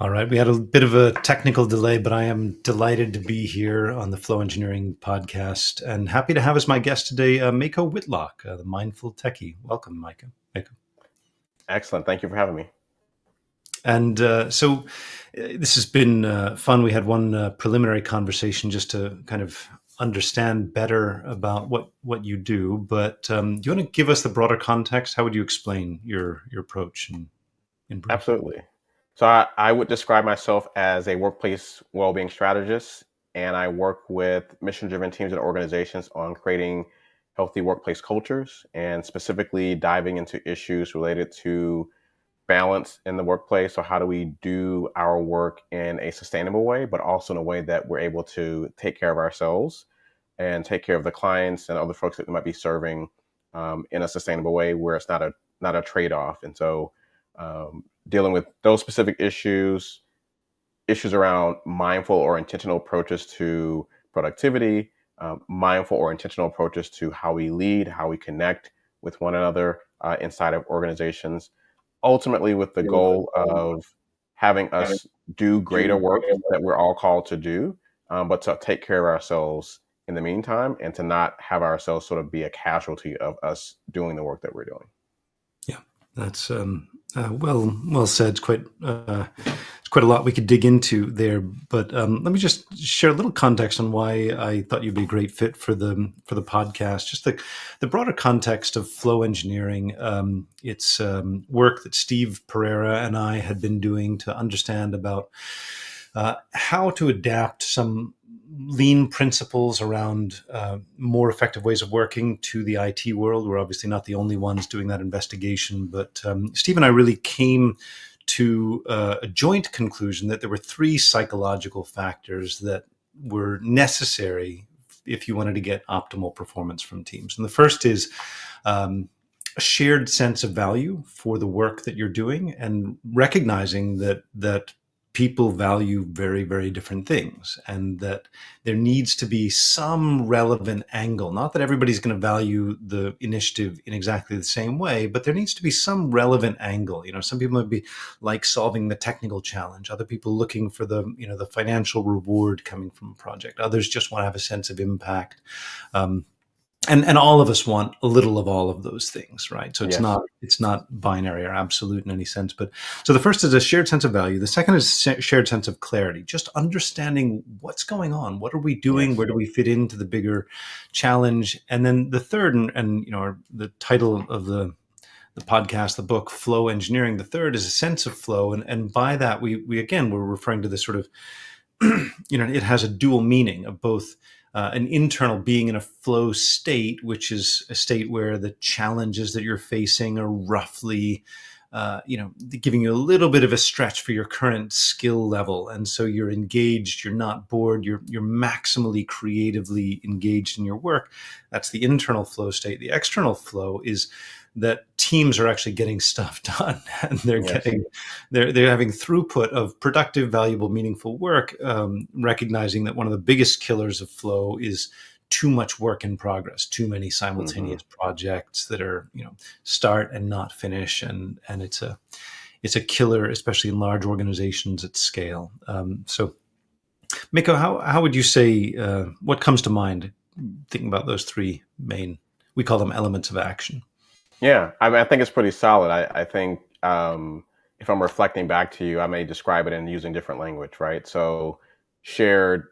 All right. We had a bit of a technical delay, but I am delighted to be here on the Flow Engineering podcast and happy to have as my guest today, Meico Whitlock, the Mindful Techie. Welcome, Meico. Excellent. Thank you for having me. And this has been fun. We had one preliminary conversation just to kind of understand better about what you do. But do you want to give us the broader context? How would you explain your approach in brief? Absolutely. So I would describe myself as a workplace well-being strategist, and I work with mission-driven teams and organizations on creating healthy workplace cultures and specifically diving into issues related to balance in the workplace. So how do we do our work in a sustainable way, but also in a way that we're able to take care of ourselves and take care of the clients and other folks that we might be serving in a sustainable way where it's not a trade-off. And so dealing with those specific issues around mindful or intentional approaches to productivity, mindful or intentional approaches to how we lead, how we connect with one another inside of organizations, ultimately with the goal of having us do greater work that we're all called to do, but to take care of ourselves in the meantime and to not have ourselves sort of be a casualty of us doing the work that we're doing. Yeah, that's well said. It's quite a lot we could dig into there. But let me just share a little context on why I thought you'd be a great fit for the podcast. Just the broader context of flow engineering. It's work that Steve Pereira and I had been doing to understand about how to adapt some lean principles around more effective ways of working to the IT world. We're obviously not the only ones doing that investigation, but Steve and I really came to a joint conclusion that there were three psychological factors that were necessary if you wanted to get optimal performance from teams. And the first is a shared sense of value for the work that you're doing and recognizing that people value very, very different things and that there needs to be some relevant angle. Not that everybody's going to value the initiative in exactly the same way, but there needs to be some relevant angle. Some people might be like solving the technical challenge. Other people looking for the financial reward coming from a project. Others just want to have a sense of impact. And all of us want a little of all of those things, right? So Yes. it's not binary or absolute in any sense. But so the first is a shared sense of value. The second is shared sense of clarity, just understanding what's going on. What are we doing? Yes. Where do we fit into the bigger challenge? And then the third, and the title of the podcast, the book, Flow Engineering. The third is a sense of flow, and by that we again we're referring to this sort of it has a dual meaning of both an internal being in a flow state, which is a state where the challenges that you're facing are roughly, giving you a little bit of a stretch for your current skill level. And so you're engaged, you're not bored, you're maximally creatively engaged in your work. That's the internal flow state. The external flow is that teams are actually getting stuff done and they're Yes. they're having throughput of productive, valuable, meaningful work, recognizing that one of the biggest killers of flow is too much work in progress, too many simultaneous projects that are, start and not finish. And it's a killer, especially in large organizations at scale. So Meico, how would you say, what comes to mind thinking about those three main, we call them elements of action? Yeah, I mean, I think it's pretty solid. I think if I'm reflecting back to you, I may describe it in using different language, right? So shared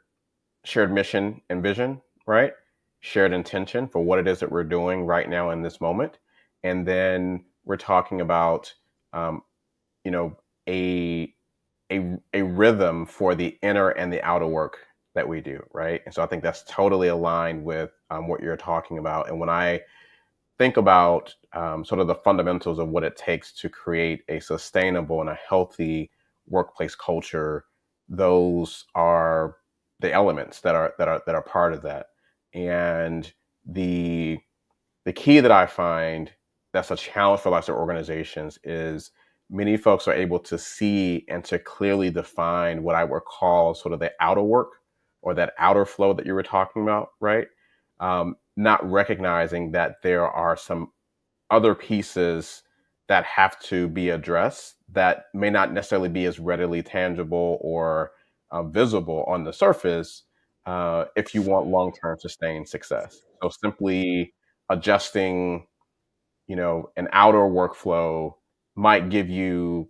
shared mission and vision, right? Shared intention for what it is that we're doing right now in this moment, and then we're talking about um, you know a a rhythm for the inner and the outer work that we do, right? And so I think that's totally aligned with what you're talking about. And when I think about sort of the fundamentals of what it takes to create a sustainable and a healthy workplace culture, those are the elements that are part of that. And the the key that I find that's a challenge for lots of organizations is many folks are able to see and to clearly define what I would call sort of the outer work or that outer flow that you were talking about, right? Not recognizing that there are some other pieces that have to be addressed that may not necessarily be as readily tangible or visible on the surface if you want long-term sustained success. So simply adjusting, an outer workflow might give you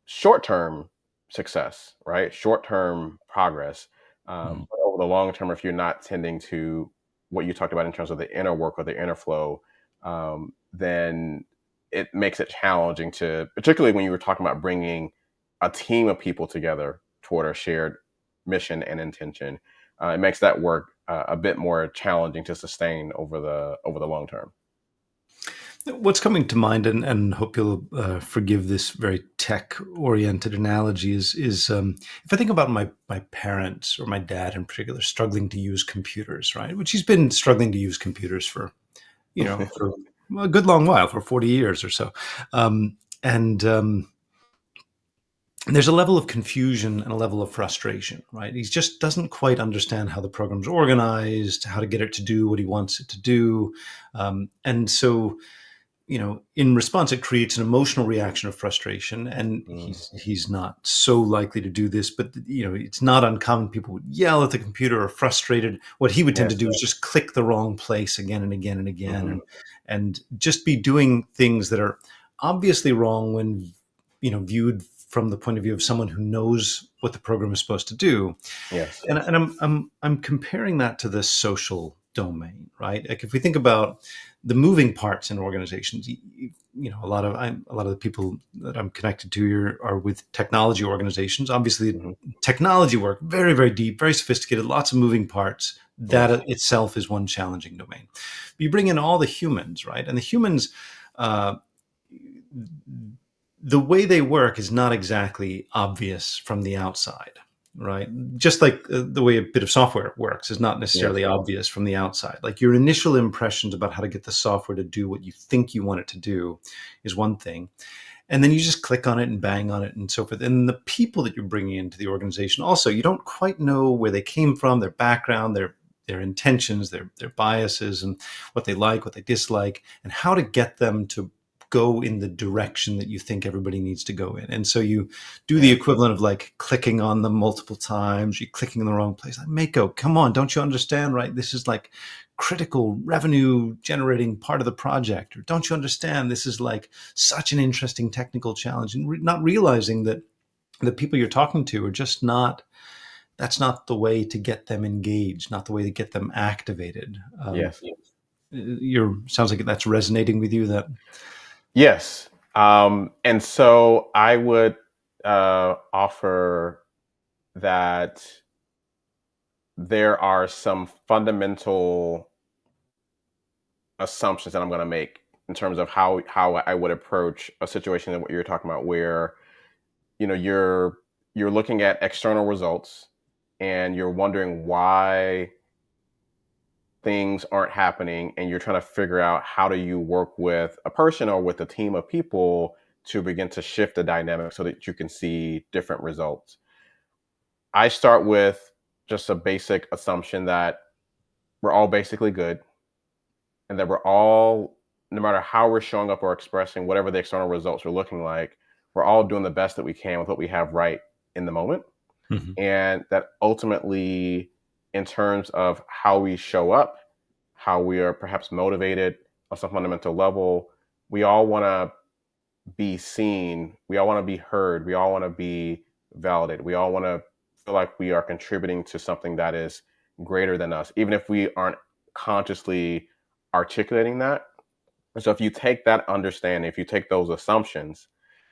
short-term success, right? Short-term progress. Mhm. But over the long term, if you're not tending to what you talked about in terms of the inner work or the inner flow, then it makes it challenging to, particularly when you were talking about bringing a team of people together toward a shared mission and intention. It makes that work a bit more challenging to sustain over the long term. What's coming to mind, and hope you'll forgive this very tech-oriented analogy, is if I think about my parents or my dad in particular struggling to use computers, right? Which he's been struggling to use computers for, for a good long while, for 40 years or so, and there's a level of confusion and a level of frustration, right? He just doesn't quite understand how the program's organized, how to get it to do what he wants it to do, and so in response, it creates an emotional reaction of frustration, and Mm, he's not so likely to do this, but it's not uncommon. People would yell at the computer or frustrated. What he would tend to yes. do is just click the wrong place again and again and again, Hmm. and just be doing things that are obviously wrong when viewed from the point of view of someone who knows what the program is supposed to do. Yes. And I'm comparing that to the social domain, right? Like if we think about the moving parts in organizations, a lot of the people that I'm connected to here are with technology organizations. Obviously, Hmm. technology work very, very deep, very sophisticated, lots of moving parts. Yes. That itself is one challenging domain. But you bring in all the humans, right? And the humans, uh, the way they work is not exactly obvious from the outside, right? Just like the way a bit of software works is not Yes. necessarily obvious from the outside. Like your initial impressions about how to get the software to do what you think you want it to do is one thing. And then you just click on it and bang on it and so forth. And the people that you're bringing into the organization also, you don't quite know where they came from, their background, their intentions, their biases, and what they like, what they dislike, and how to get them to go in the direction that you think everybody needs to go in. And so you do the Yeah. equivalent of like clicking on them multiple times, you're clicking in the wrong place. Like, Mako, come on, don't you understand, right? This is like critical revenue generating part of the project. Or don't you understand, this is like such an interesting technical challenge, and not realizing that the people you're talking to are just not, that's not the way to get them engaged, not the way to get them activated. Yes. You're sounds like that's resonating with you. That Yes. And so I would offer that there are some fundamental assumptions that I'm going to make in terms of how I would approach a situation that what you're talking about, where you know you're you're looking at external results and you're wondering why things aren't happening, and you're trying to figure out how do you work with a person or with a team of people to begin to shift the dynamic so that you can see different results. I start with just a basic assumption that we're all basically good, and that we're all, no matter how we're showing up or expressing whatever the external results are looking like, we're all doing the best that we can with what we have right in the moment. Mhm. And that ultimately, in terms of how we show up, how we are perhaps motivated on some fundamental level, we all want to be seen, we all want to be heard, we all want to be validated, we all want to feel like we are contributing to something that is greater than us, even if we aren't consciously articulating that. And so if you take that understanding, if you take those assumptions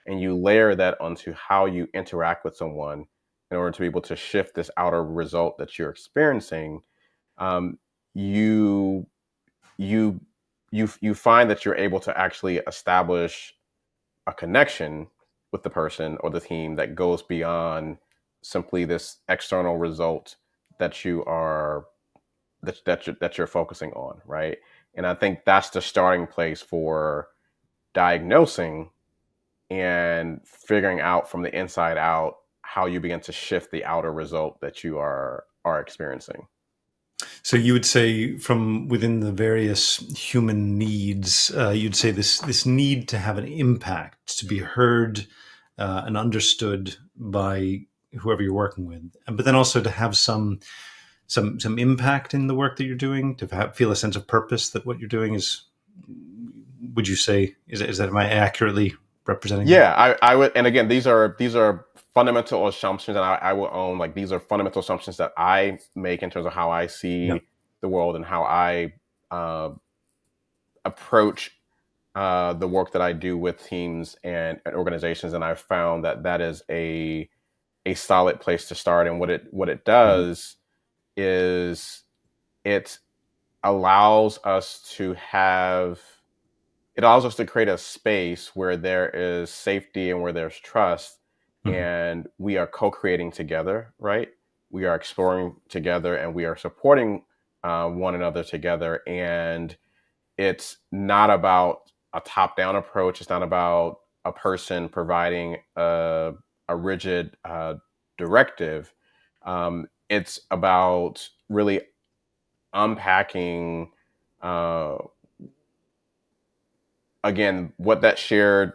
and you layer that onto how you interact with someone in order to be able to shift this outer result that you're experiencing, um, you you you find that you're able to actually establish a connection with the person or the team that goes beyond simply this external result that you are that you're focusing on, right? And I think that's the starting place for diagnosing and figuring out from the inside out how you begin to shift the outer result that you are experiencing. So you would say from within the various human needs, you'd say this need to have an impact, to be heard and understood by whoever you're working with, but then also to have some impact in the work that you're doing, to feel a sense of purpose that what you're doing is. Would you say is that, am I accurately representing that? Yeah, I would, and again, these are fundamental assumptions, and I will own, like, these are fundamental assumptions that I make in terms of how I Yeah. see the world and how I uh, approach the work that I do with teams and organizations, and I've found that that is a solid place to start. And what it Mhm. does is it allows us to have it allows us to create a space where there is safety and where there's trust, Mhm. and we are co-creating together, right? We are exploring together, and we are supporting one another together. And it's not about a top-down approach. It's not about a person providing a rigid directive. It's about really unpacking, uh, again, what that shared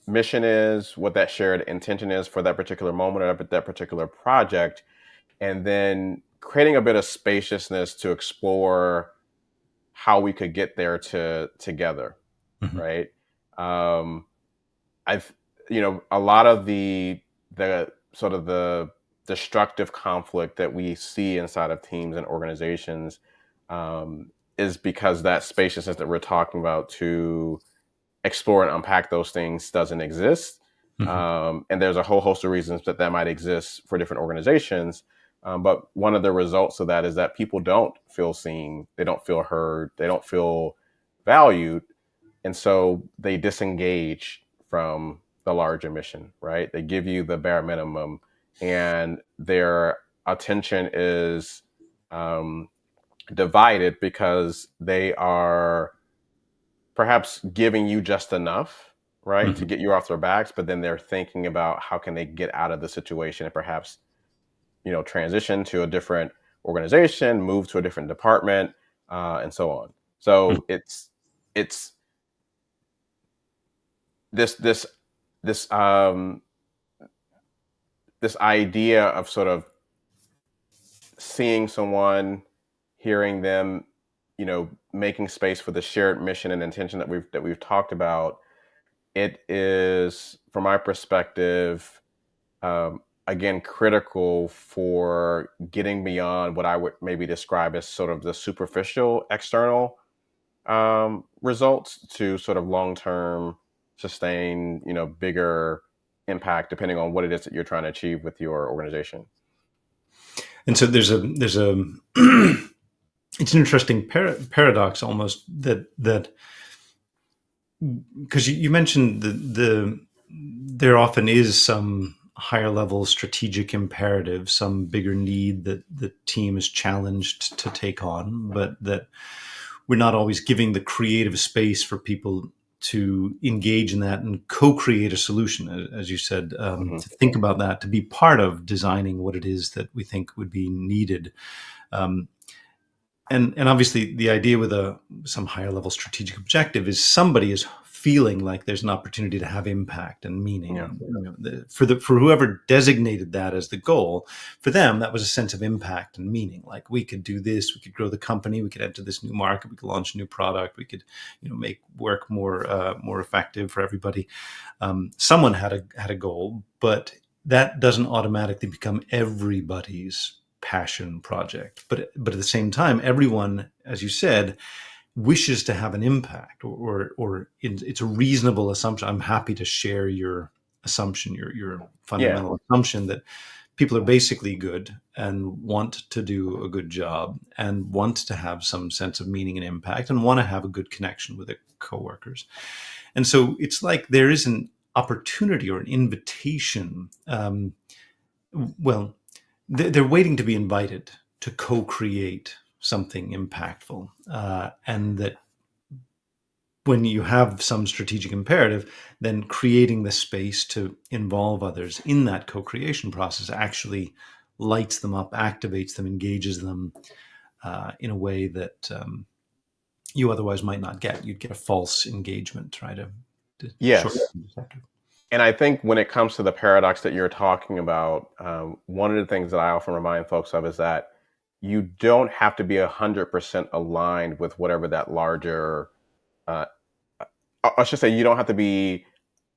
mission is, what that shared intention is for that particular moment or that particular project, and then creating a bit of spaciousness to explore how we could get there together, Mhm. right? Um, I've a lot of the sort of the destructive conflict that we see inside of teams and organizations is because that spaciousness that we're talking about to explore and unpack those things doesn't exist. Mhm. And there's a whole host of reasons that that might exist for different organizations. But one of the results of that is that people don't feel seen, they don't feel heard, they don't feel valued, and so they disengage from the larger mission, right? They give you the bare minimum, and their attention is um, divided because they are perhaps giving you just enough, right, to Mhm. get you off their backs, but then they're thinking about how can they get out of the situation and perhaps transition to a different organization, move to a different department, and so on. Mhm. So it's this this this this idea of sort of seeing someone, hearing them, making space for the shared mission and intention that we've talked about. It is, from my perspective, again, critical for getting beyond what I would maybe describe as sort of the superficial external results to sort of long term, sustain, bigger impact, depending on what it is that you're trying to achieve with your organization. And so there's a it's an interesting paradox almost that because you mentioned the there often is some higher level strategic imperative, some bigger need that the team is challenged to take on, but that we're not always giving the creative space for people to engage in that and co-create a solution, as you said, Hmm. to think about that, to be part of designing what it is that we think would be needed. Um, and obviously the idea with a some higher level strategic objective is somebody is feeling like there's an opportunity to have impact and meaning, Yeah. and for whoever designated that as the goal, for them that was a sense of impact and meaning, like we could do this, we could grow the company, we could enter this new market, we could launch a new product, we could make work more effective for everybody. Someone had a goal, but that doesn't automatically become everybody's passion project. But at the same time, everyone, as you said, wishes to have an impact, it's a reasonable assumption. I'm happy to share your assumption, your Yeah. fundamental assumption that people are basically good and want to do a good job and want to have some sense of meaning and impact and want to have a good connection with their coworkers. And so it's like there is an opportunity or an invitation. Well, they're waiting to be invited to co-create something impactful, and that when you have some strategic imperative, then creating the space to involve others in that co-creation process actually lights them up, activates them, engages them, in a way that you otherwise might not get. You'd get a false engagement, right? A short. Yes. And I think when it comes to the paradox that you're talking about, one of the things that I often remind folks of is that you don't have to be 100% aligned with whatever that larger, uh, I should say, you don't have to be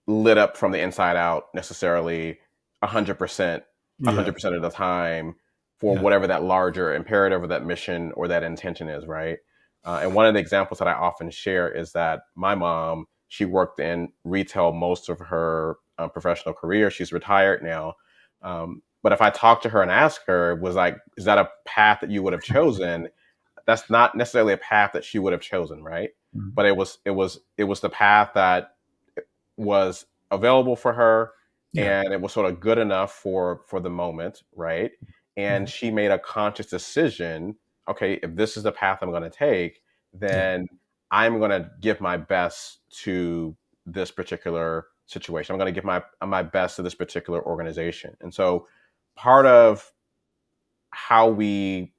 lit up from the inside out necessarily 100%, Yeah, 100% of the time for yeah, whatever that larger imperative or that mission or that intention is, right? And one of the examples that I often share is that my mom, she worked in retail most of her professional career. She's retired now. But if I talk to her and ask her, was like, is that a path that you would have chosen? That's not necessarily a path that she would have chosen, right? mm, But it was the path that was available for her, yeah, and it was sort of good enough for the moment, right? And mhm, she made a conscious decision, okay, if this is the path I'm going to take, yeah, then I'm going to give my best to this particular situation. I'm going to give my best to this particular organization. And so part of how we,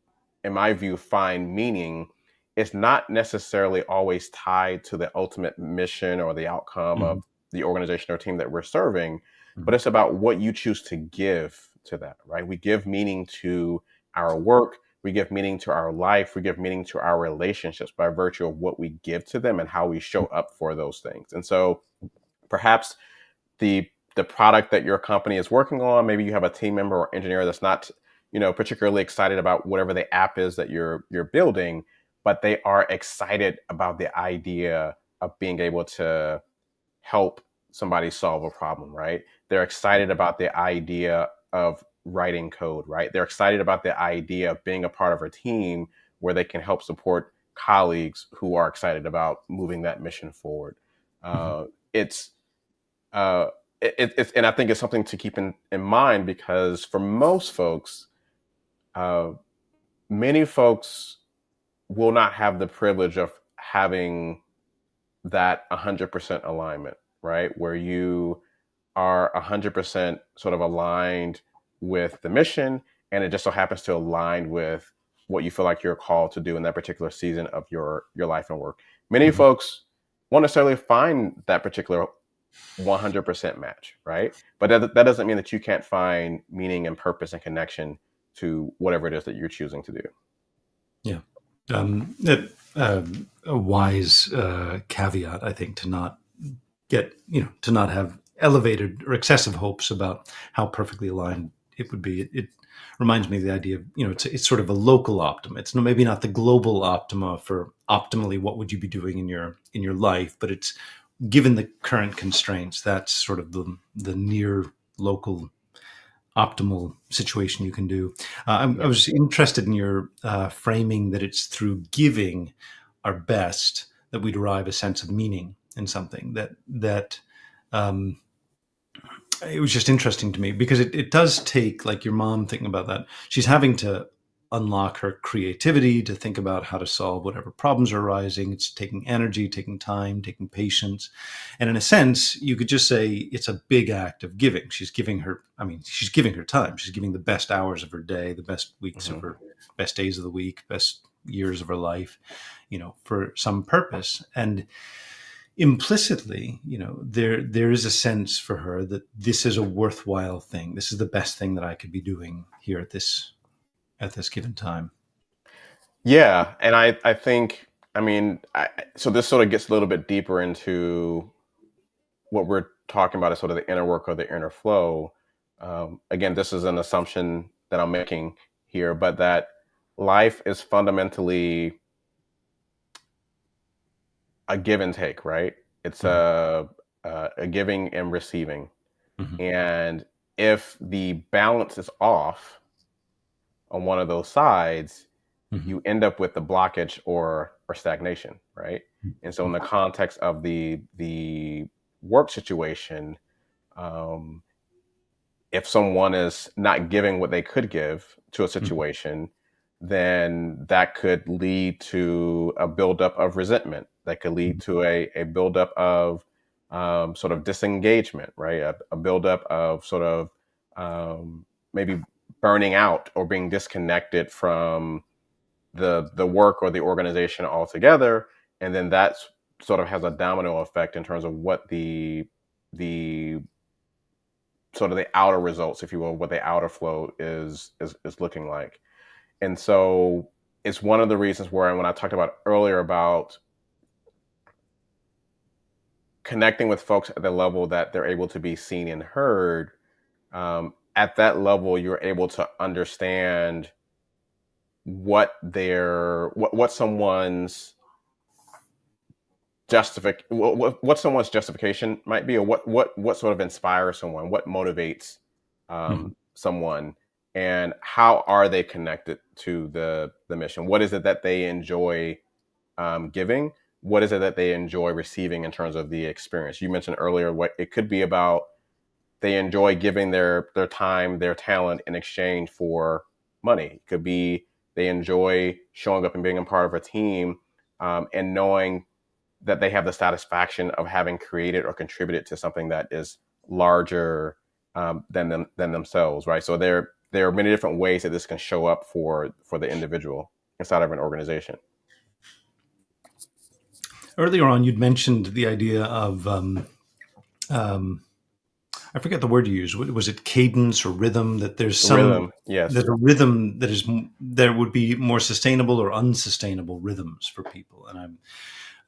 in my view, find meaning is not necessarily always tied to the ultimate mission or the outcome of mhm, the organization or team that we're serving, but mhm, it's about what you choose to give to that, right? We give meaning to our work, we give meaning to our life, we give meaning to our relationships by virtue of what we give to them and how we show up for those things. And so perhaps the the product that your company is working on, maybe you have a team member or engineer that's not, particularly excited about whatever the app is that you're building, but they are excited about the idea of being able to help somebody solve a problem, right? They're excited about the idea of writing code, right? They're excited about the idea of being a part of a team where they can help support colleagues who are excited about moving that mission forward. mhm, It's uh, it's and I think it's something to keep in mind because for most folks, uh, many folks will not have the privilege of having that 100% alignment, right? Where you are 100% sort of aligned with the mission, and it just so happens to align with what you feel like you're called to do in that particular season of your life and work. Many mhm. folks won't necessarily find that particular 100% match, right? But that doesn't mean that you can't find meaning and purpose and connection to whatever it is that you're choosing to do. Yeah. A wise caveat, I think, to not to not have elevated or excessive hopes about how perfectly aligned it would be. It reminds me of the idea of, it's sort of a local optima. It's maybe not the global optima for optimally what would you be doing in your life, but it's given the current constraints, that's sort of the near local optimal situation you can do. I Yeah. was interested in your framing that it's through giving our best that we derive a sense of meaning in something. That um, it was just interesting to me because it does take, like your mom thinking about that. She's having to unlock her creativity to think about how to solve whatever problems are arising. It's taking energy, taking time, taking patience. And in a sense, you could just say it's a big act of giving. She's giving her time. She's giving the best hours of her day, the best weeks of Hmm. her, best days of the week, best years of her life, for some purpose. And implicitly, there is a sense for her that this is a worthwhile thing. This is the best thing that I could be doing here at this given time. Yeah, and I think, so this sort of gets a little bit deeper into what we're talking about, is sort of the inner work or the inner flow. Again, this is an assumption that I'm making here, but that life is fundamentally a give and take, right? It's Mhm, a giving and receiving, mhm, and if the balance is off on one of those sides, mhm, you end up with the blockage or stagnation, right? And so, in the context of the work situation, um, if someone is not giving what they could give to a mhm, situation, then that could lead to a buildup of resentment. That could lead mhm, to a buildup of sort of disengagement, right? A buildup of sort of maybe burning out or being disconnected from the work or the organization altogether, and then that's sort of has a domino effect in terms of what the sort of the outer results, if you will, what the outer flow is looking like. And so it's one of the reasons where when I talked about earlier about connecting with folks at the level that they're able to be seen and heard, at that level, you're able to understand what someone's what someone's justification might be, or what sort of inspires someone, what motivates Mhm. someone, and how are they connected to the mission? What is it that they enjoy giving? What is it that they enjoy receiving in terms of the experience? You mentioned earlier what it could be about. They enjoy giving their time, their talent in exchange for money. It could be they enjoy showing up and being a part of a team, and knowing that they have the satisfaction of having created or contributed to something that is larger than themselves, right? So there are many different ways that this can show up for the individual inside of an organization. Earlier on, you'd mentioned the idea of um, I forget the word you used. Was it cadence or rhythm? That Rhythm, yes. there's a rhythm that is there would be more sustainable or unsustainable rhythms for people. And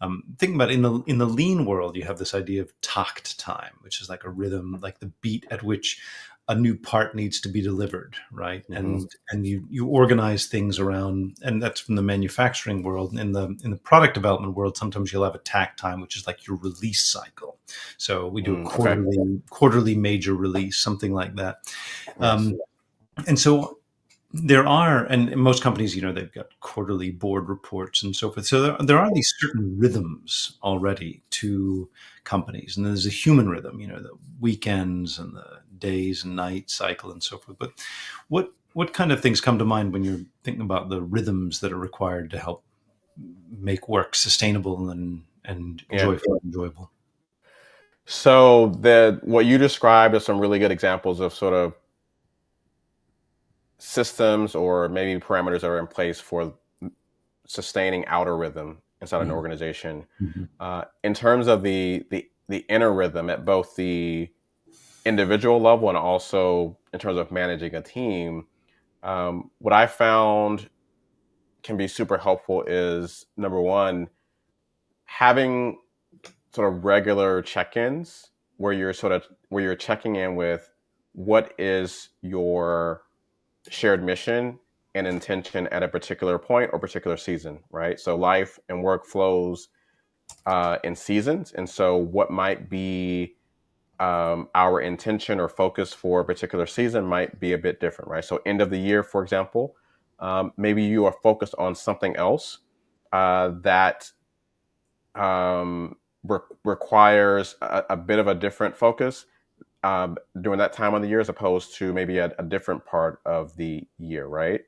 I'm thinking about in the lean world, you have this idea of takt time, which is like a rhythm, like the beat at which a new part needs to be delivered, right? Hmm. And you organize things around, and that's from the manufacturing world. In the product development world, sometimes you'll have a takt time, which is like your release cycle. So we do a Okay. quarterly major release, something like that. Yes. And so there are, and in most companies, they've got quarterly board reports and so forth. So there are these certain rhythms already to companies, and there's a human rhythm, the weekends and the days and night cycle and so forth. But what kind of things come to mind when you're thinking about the rhythms that are required to help make work sustainable and Yeah. joyful and enjoyable? So the what you described are some really good examples of sort of systems or maybe parameters that are in place for sustaining outer rhythm inside an Mhm. organization. Mhm. In terms of the inner rhythm at both the individual level and also in terms of managing a team, what I found can be super helpful is number one, having sort of regular check-ins where you're checking in with what is your shared mission and intention at a particular point or particular season, right? So life and work flows in seasons, and so what might be our intention or focus for a particular season might be a bit different, right? So end of the year, for example, maybe you are focused on something else that requires a bit of a different focus during that time of the year as opposed to maybe a different part of the year, right?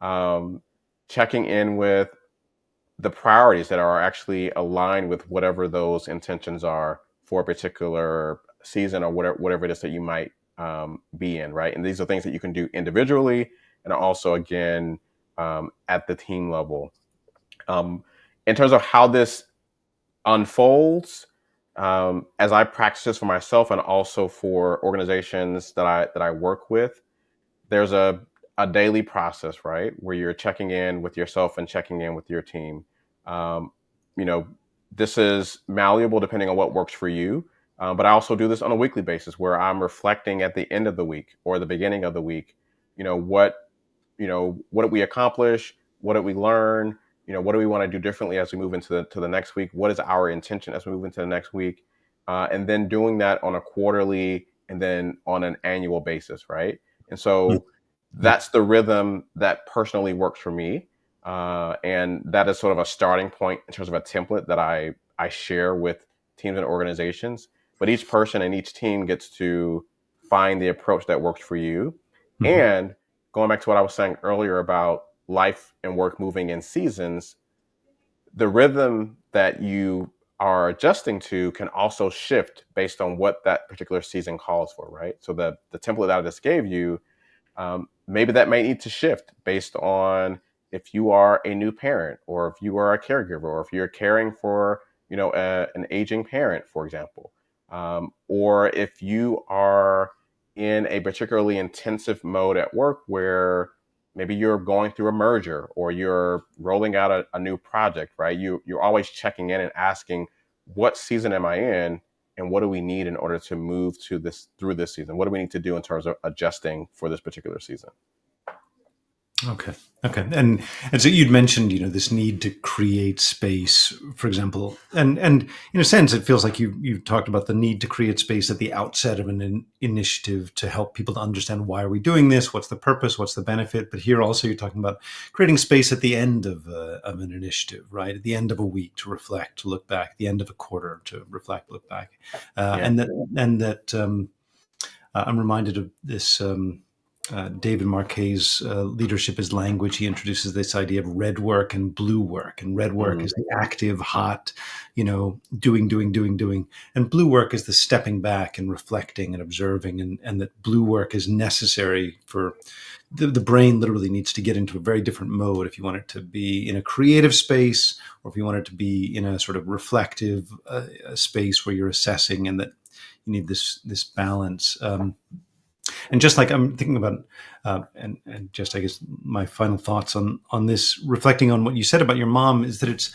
Um, Checking in with the priorities that are actually aligned with whatever those intentions are for a particular season or whatever it is that you might be in, right? And these are things that you can do individually and also, again, at the team level. Um, in terms of how this unfolds, as I practice this for myself and also for organizations that I work with, there's a daily process, right, where you're checking in with yourself and checking in with your team. Um, you know, this is malleable depending on what works for you. But I also do this on a weekly basis where I'm reflecting at the end of the week or the beginning of the week. You know what what did we accomplish? What did we learn? What do we want to do differently as we move into the next week? What is our intention as we move into the next week? And then doing that on a quarterly and then on an annual basis, right? And so Yep. that's the rhythm that personally works for me, and that is sort of a starting point in terms of a template that I share with teams and organizations. But each person and each team gets to find the approach that works for you. Mhm. And going back to what I was saying earlier about life and work moving in seasons, the rhythm that you are adjusting to can also shift based on what that particular season calls for, right? So the template that I just gave you, maybe that may need to shift based on if you are a new parent, or if you are a caregiver, or if you're caring for, an aging parent, for example, or if you are in a particularly intensive mode at work where maybe you're going through a merger or you're rolling out a new project, right? You're always checking in and asking, what season am I in, and what do we need in order to move through this season? What do we need to do in terms of adjusting for this particular season? Okay. Okay. And so you'd mentioned, this need to create space, for example, and in a sense, it feels like you talked about the need to create space at the outset of an initiative to help people to understand, why are we doing this? What's the purpose? What's the benefit? But here also you're talking about creating space at the end of an initiative, right? At the end of a week to reflect, to look back, at the end of a quarter to reflect, look back. Yeah. I'm reminded of this, David Marquet's Leadership is Language. He introduces this idea of red work and blue work. And red work Mm, is the active, hot, doing. And blue work is the stepping back and reflecting and observing. And that blue work is necessary for the brain. Literally needs to get into a very different mode if you want it to be in a creative space, or if you want it to be in a sort of reflective space where you're assessing, and that you need this balance. And just like I'm thinking about, and just I guess my final thoughts on this, reflecting on what you said about your mom, is that it's,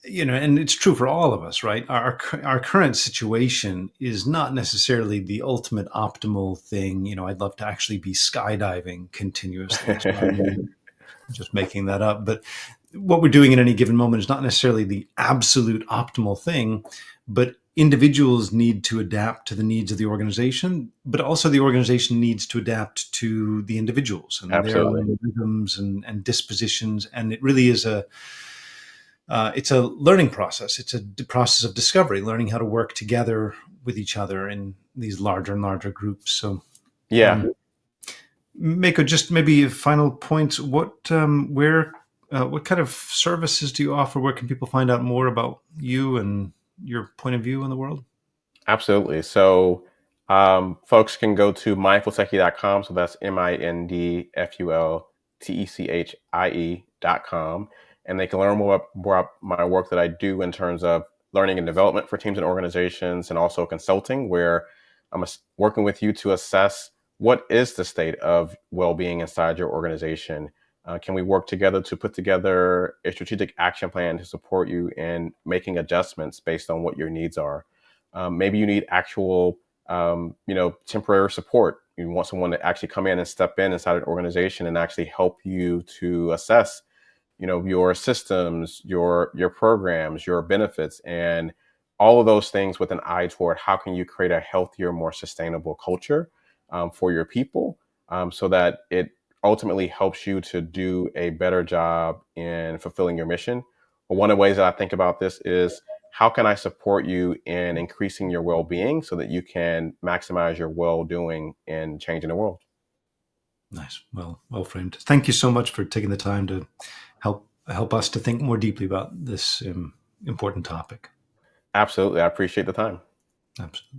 and it's true for all of us, right? Our current situation is not necessarily the ultimate optimal thing. I'd love to actually be skydiving continuously. So I'm just making that up, but what we're doing at any given moment is not necessarily the absolute optimal thing, but individuals need to adapt to the needs of the organization, but also the organization needs to adapt to the individuals and their absolutely. own rhythms and dispositions. And it really is it's a learning process. It's a process of discovery, learning how to work together with each other in these larger and larger groups. So, Yeah. Meico, just maybe final points. What kind of services do you offer? Where can people find out more about you and your point of view in the world? Absolutely. So folks can go to mindfultechie.com. So that's mindfultechie.com. And they can learn more about my work that I do in terms of learning and development for teams and organizations, and also consulting, where I'm working with you to assess what is the state of well-being inside your organization. Can we work together to put together a strategic action plan to support you in making adjustments based on what your needs are? Maybe you need actual, temporary support. You want someone to actually come in and step in inside an organization and actually help you to assess, your systems, your programs, your benefits, and all of those things with an eye toward how can you create a healthier, more sustainable culture for your people, so that it ultimately helps you to do a better job in fulfilling your mission. But one of the ways that I think about this is, how can I support you in increasing your well-being so that you can maximize your well-doing in changing the world? Nice. Well framed. Thank you so much for taking the time to help us to think more deeply about this important topic. Absolutely. I appreciate the time. Absolutely.